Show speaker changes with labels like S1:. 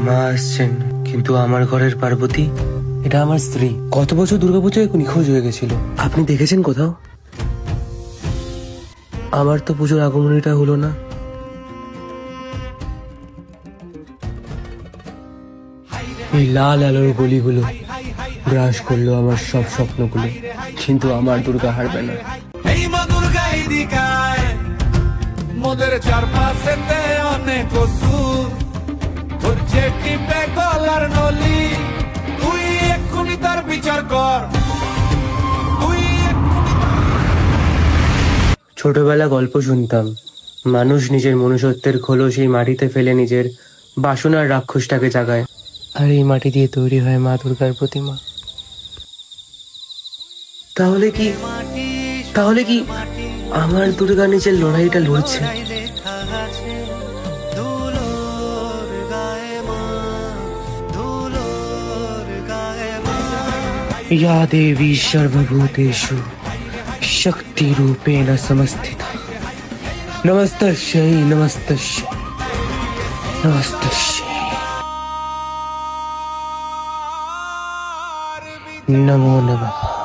S1: মা আসছেন, কিন্তু আমার ঘরের পার্বতী এটা আমার স্ত্রী। কত বছর দুর্গাপুজোয় নিখোঁজ হয়ে গেছিল। আপনি দেখেছেন কোথাও? আমার তো পুজোর আগমনীটা হলো না। এই লাল আলোর গলিগুলো গ্রাস করলো আমার সব স্বপ্নগুলো, কিন্তু আমার দুর্গা হারবে না।
S2: এই মা দুর্গা ইদিকায় মোদের চারপাশেতে অনেক অসুর, ধরছে টিপে গলার নলি, তুই এক্ষুনি তার বিচার কর।
S1: ছোটবেলা গল্প শুনতাম, মানুষ নিজের মনুষ্যত্বের খোলস এই মাটিতে ফেলে নিজের বাসনার রাক্ষসটাকে জাগায়, আর এই মাটি দিয়ে তৈরি হয় মা দুর্গার প্রতিমা। তাহলে কি আমার দুর্গা নিজের লড়াইটা লড়ছে? या देवी सर्वभूतेषु शक्तिरूपेण समस्थिता नमस्तस्यै नमस्तस्यै नमस्तस्यै नमो नमः।